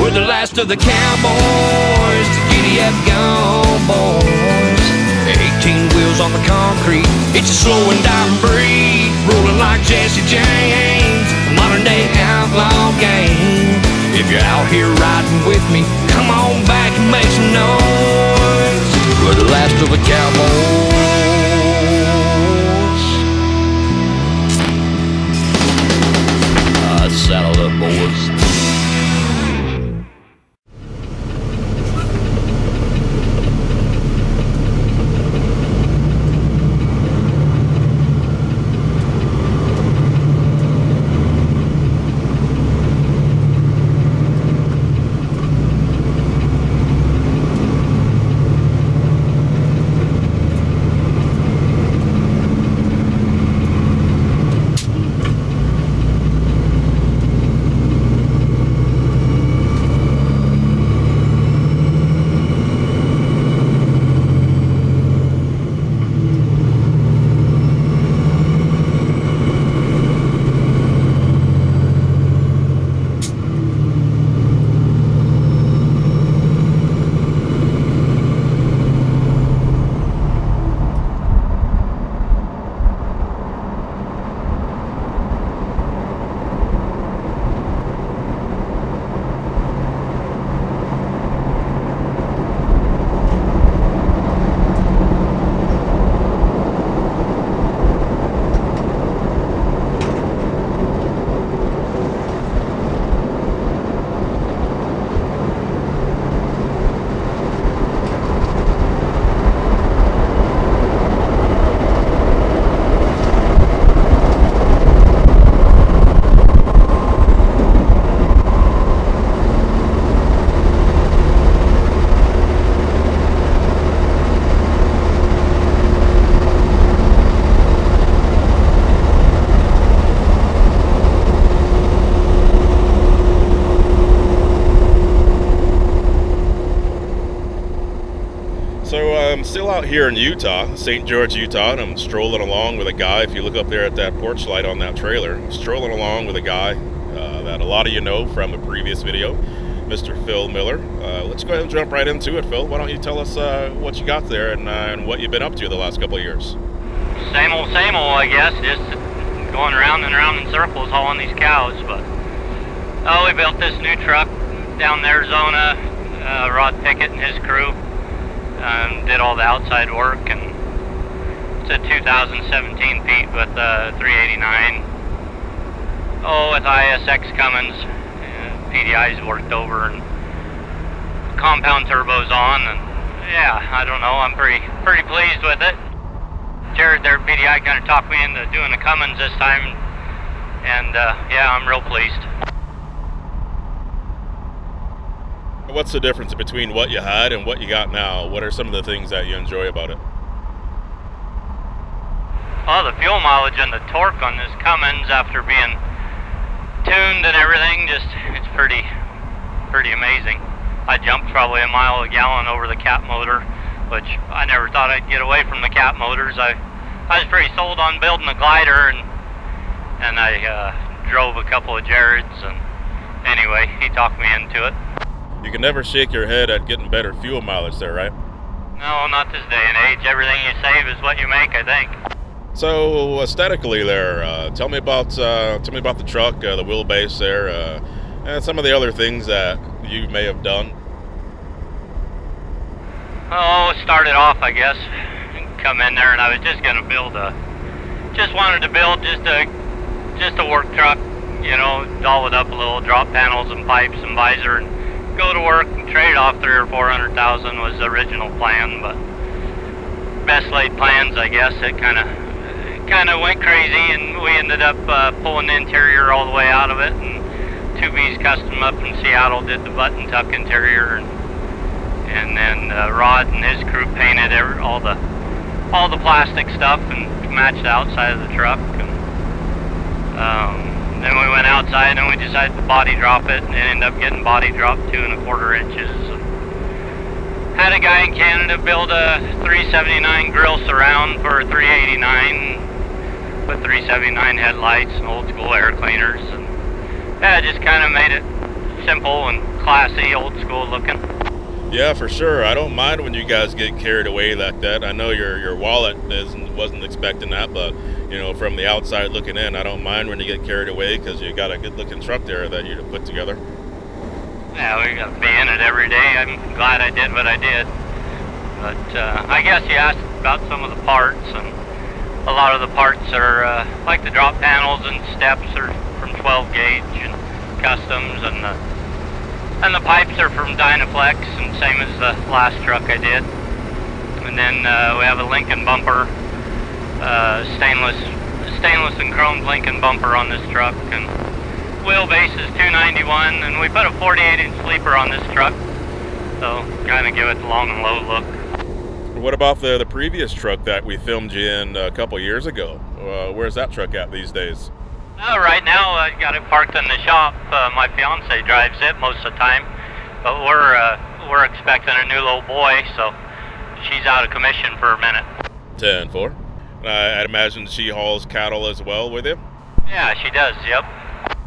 We're the last of the cowboys, the giddy up gone boys. 18 wheels on the concrete, it's a slow and dying breed, rolling like Jesse James, a modern day outlaw gang. If you're out here riding with me, come on back and make some noise. We're the last of the cowboys. Saddle up, boys. So I'm still out here in Utah, St. George, Utah, and I'm strolling along with a guy. If you look up there at that porch light on that trailer, I'm strolling along with a guy that a lot of you know from a previous video, Mr. Phil Miller. Let's go ahead and jump right into it, Phil. Why don't you tell us what you got there and what you've been up to the last couple of years? Same old, I guess. Just going around and around in circles hauling these cows. But oh, we built this new truck down in Arizona. Rod Pickett and his crew did all the outside work, and it's a 2017 Pete with 389. Oh, with ISX Cummins. PDI's worked over and compound turbos on, and yeah, I don't know, I'm pretty pleased with it. Jared there at PDI kind of talked me into doing the Cummins this time, and yeah, I'm real pleased. What's the difference between what you had and what you got now? What are some of the things that you enjoy about it? Well, the fuel mileage and the torque on this Cummins, after being tuned and everything, just it's pretty amazing. I jumped probably a mile a gallon over the cat motor, which I never thought I'd get away from the cat motors. I was pretty sold on building a glider, and I drove a couple of Jareds, and anyway, he talked me into it. You can never shake your head at getting better fuel mileage there, right? No, not this day and age. Everything you save is what you make, I think. So aesthetically there, tell me about the truck, the wheelbase there, and some of the other things that you may have done. Oh, started off, I guess, and come in there, and I was just gonna build wanted to build just a work truck, you know, doll it up a little, drop panels and pipes and visor, and go to work and trade off 300,000 or 400,000 was the original plan. But best laid plans, I guess. It kind of went crazy, and we ended up pulling the interior all the way out of it, and 2B's Custom up in Seattle did the button tuck interior, and then Rod and his crew painted all the plastic stuff and matched the outside of the truck. And then we went outside and we decided to body drop it, and it ended up getting body dropped 2 1/4 inches. Had a guy in Canada build a 379 grill surround for a 389 with 379 headlights and old school air cleaners, and yeah, just kind of made it simple and classy, old school looking. Yeah, for sure. I don't mind when you guys get carried away like that. I know your wallet wasn't expecting that, but you know, from the outside looking in, I don't mind when you get carried away because you got a good looking truck there that you put together. Yeah, we got to be in it every day. I'm glad I did what I did. But I guess you asked about some of the parts, and a lot of the parts are like the drop panels and steps are from 12 gauge and customs, and the pipes are from Dynaflex, and same as the last truck I did. And then we have a Lincoln bumper, stainless and chromed Lincoln bumper on this truck, and wheelbase is 291, and we put a 48-inch sleeper on this truck, so kind of give it the long and low look. What about the previous truck that we filmed you in a couple years ago? Where's that truck at these days? Right now I got it parked in the shop. My fiance drives it most of the time, but we're expecting a new little boy, so she's out of commission for a minute. 10-4. I'd imagine she hauls cattle as well with you? Yeah, she does, yep.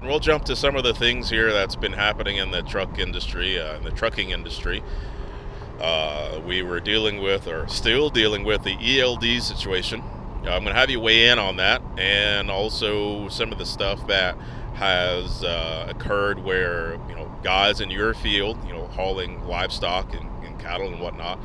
We'll jump to some of the things here that's been happening in the truck industry, in the trucking industry. We were dealing with, or still dealing with, the ELD situation. I'm going to have you weigh in on that, and also some of the stuff that has occurred where, you know, guys in your field, you know, hauling livestock and cattle and whatnot,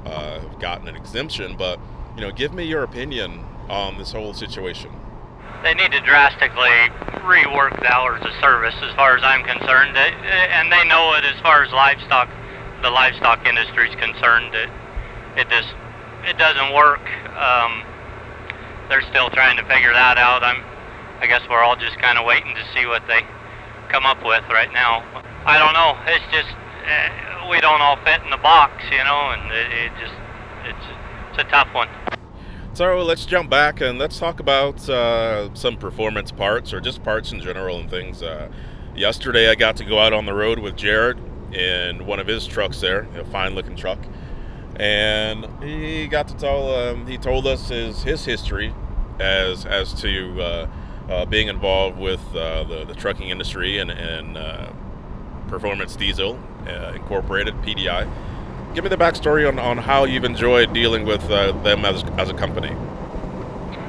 have gotten an exemption. But, you know, give me your opinion on this whole situation. They need to drastically rework the hours of service as far as I'm concerned, and they know it as far as the livestock industry is concerned. It doesn't work. They're still trying to figure that out. I guess we're all just kind of waiting to see what they come up with right now. I don't know. It's just we don't all fit in the box, you know, and it's a tough one. So let's jump back and let's talk about some performance parts, or just parts in general and things. Yesterday I got to go out on the road with Jared in one of his trucks there, a fine looking truck, and he got to tell, he told us his history as to being involved with the trucking industry and Performance Diesel Incorporated, PDI. Give me the backstory on how you've enjoyed dealing with them as a company.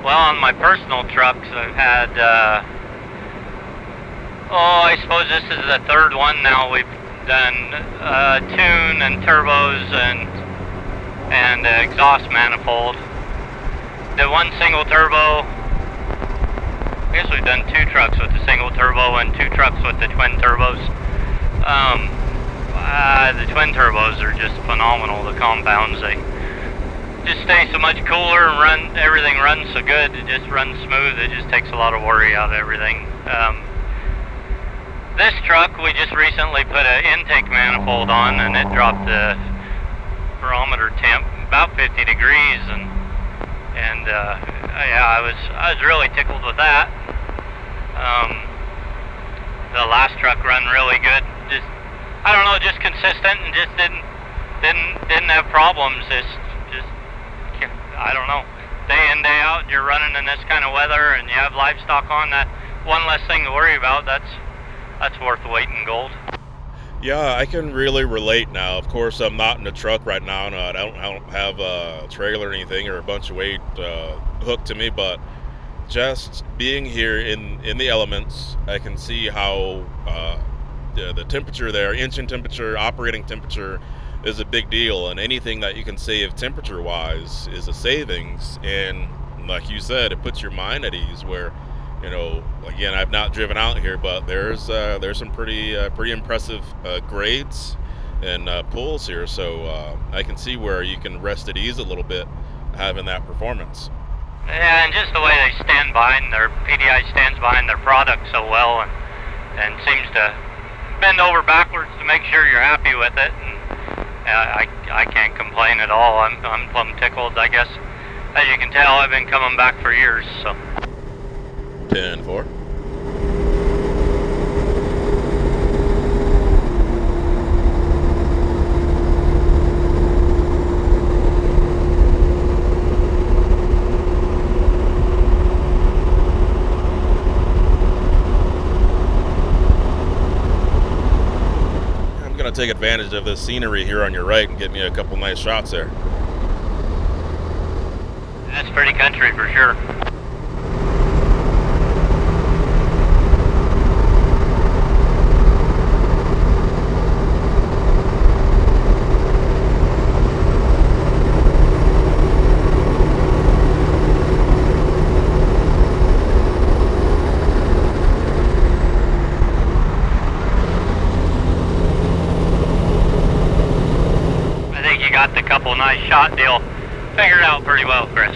Well, on my personal trucks, I've had, I suppose this is the third one now. We've done tune and turbos and exhaust manifold. The one single turbo, I guess we've done 2 trucks with the single turbo and 2 trucks with the twin turbos. The twin turbos are just phenomenal. The compounds, they just stay so much cooler and everything runs so good. It just runs smooth. It just takes a lot of worry out of everything. This truck, we just recently put an intake manifold on, and it dropped the barometer temp about 50 degrees, and yeah, I was really tickled with that. The last truck run really good. Just, I don't know, just consistent, and just didn't have problems. Just I don't know. Day in, day out, you're running in this kind of weather, and you have livestock on. That one less thing to worry about. That's worth the weight in gold. Yeah, I can really relate now. Of course, I'm not in a truck right now. No, I don't have a trailer or anything or a bunch of weight hooked to me, but just being here in the elements, I can see how the temperature there, engine temperature, operating temperature, is a big deal, and anything that you can save temperature-wise is a savings. And like you said, it puts your mind at ease. Where, you know, again, I've not driven out here, but there's some pretty impressive grades and pulls here. So I can see where you can rest at ease a little bit, having that performance. Yeah, and just the way they stand behind their PDI stands behind their product so well, and seems to bend over backwards to make sure you're happy with it. And I can't complain at all. I'm plumb tickled, I guess. As you can tell, I've been coming back for years, so. 10-4. to take advantage of the scenery here on your right and get me a couple nice shots there. That's pretty country for sure. Got the couple nice shot deal figured out pretty well, Chris.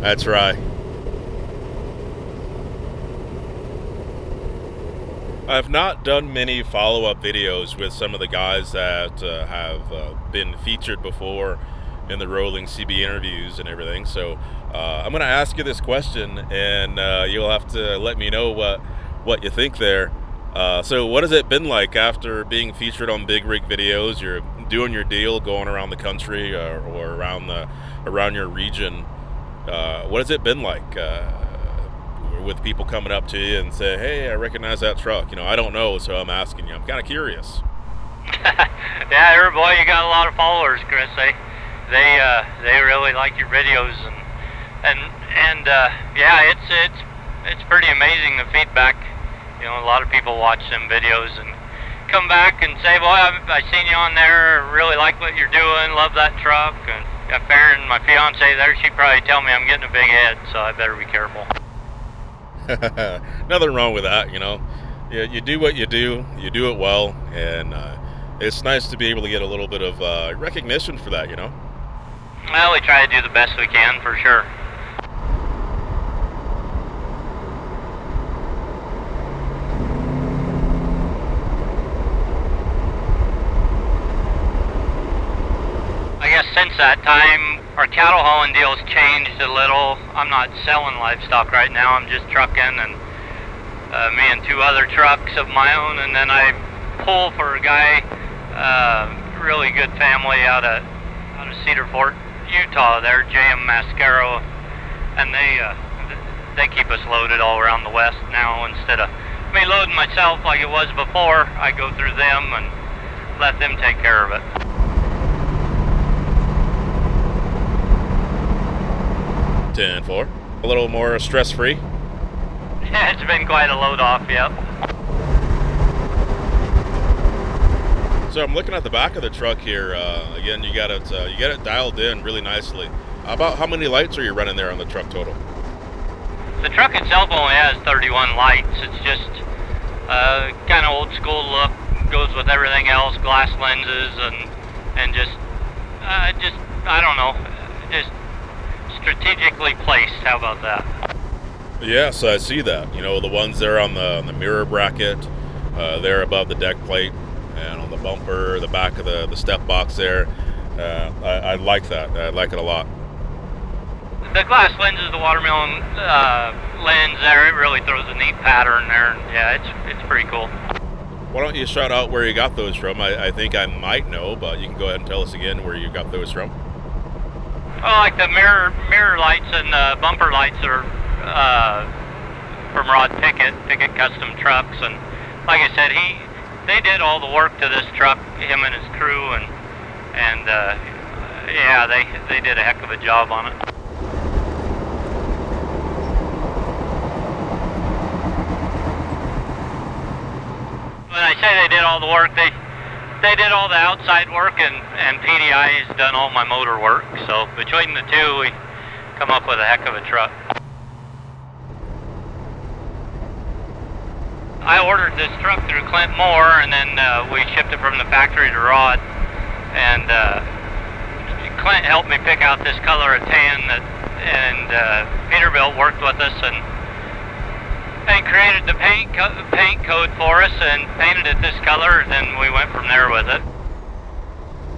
That's right. I've not done many follow-up videos with some of the guys that have been featured before in the rolling CB interviews and everything, so I'm going to ask you this question, and you'll have to let me know what you think there. So what has it been like after being featured on big rig videos? You're doing your deal, going around the country or around your region. What has it been like with people coming up to you and say, "Hey, I recognize that truck"? You know, I don't know, so I'm asking you. I'm kind of curious. Yeah, boy, you got a lot of followers, Chris. They really like your videos, and yeah, it's pretty amazing, the feedback. You know, a lot of people watch them videos and come back and say, "Boy, I seen you on there. Really like what you're doing. Love that truck." And Farron, my fiance there, she probably tell me I'm getting a big head, so I better be careful. Nothing wrong with that, you know. You do what you do it well, and it's nice to be able to get a little bit of recognition for that, you know. Well, we try to do the best we can, for sure. Since that time, our cattle hauling deal's changed a little. I'm not selling livestock right now. I'm just trucking, and me and two other trucks of my own, and then I pull for a guy, really good family out of Cedar Fort, Utah. There, J.M. Mascaro, and they keep us loaded all around the West now. Instead of me loading myself like it was before, I go through them and let them take care of it. 10-4. A little more stress-free. Yeah, it's been quite a load off, yep. So I'm looking at the back of the truck here. Again, you got it dialed in really nicely. About how many lights are you running there on the truck total? The truck itself only has 31 lights. It's just kind of old school look. Goes with everything else, glass lenses, and just I don't know, just strategically placed. How about that? Yes, I see that. You know, the ones there on the mirror bracket, there above the deck plate, and on the bumper, the back of the step box there. I like that. I like it a lot. The glass lenses, the watermelon lens there, it really throws a neat pattern there. And yeah, it's pretty cool. Why don't you shout out where you got those from? I think I might know, but you can go ahead and tell us again where you got those from. Well, like the mirror lights and bumper lights are from Rod Pickett Custom Trucks, and like I said, they did all the work to this truck, him and his crew, and yeah, they did a heck of a job on it. When I say they did all the work, they did all the outside work, and PDI's done all my motor work. So between the two, we come up with a heck of a truck. I ordered this truck through Clint Moore, and then we shipped it from the factory to Rod. And Clint helped me pick out this color of tan, and Peterbilt worked with us and created the paint code for us and painted it this color, and then we went from there with it.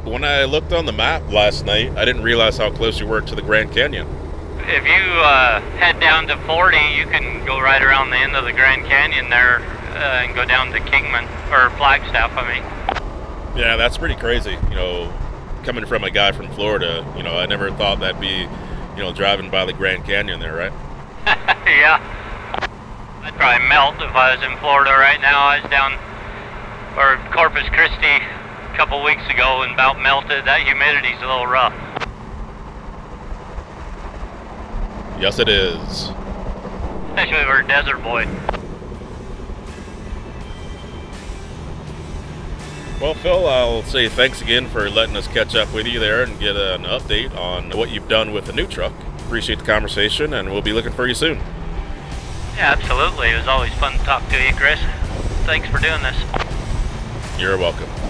When I looked on the map last night, I didn't realize how close you were to the Grand Canyon. If you head down to 40, you can go right around the end of the Grand Canyon there and go down to Kingman, or Flagstaff, I mean. Yeah, that's pretty crazy. You know, coming from a guy from Florida, you know, I never thought that'd be, you know, driving by the Grand Canyon there, right? Yeah. I'd probably melt if I was in Florida right now. I was or Corpus Christi a couple weeks ago and about melted. That humidity's a little rough. Yes, it is. Especially for a desert boy. Well, Phil, I'll say thanks again for letting us catch up with you there and get an update on what you've done with the new truck. Appreciate the conversation, and we'll be looking for you soon. Yeah, absolutely. It was always fun to talk to you, Chris. Thanks for doing this. You're welcome.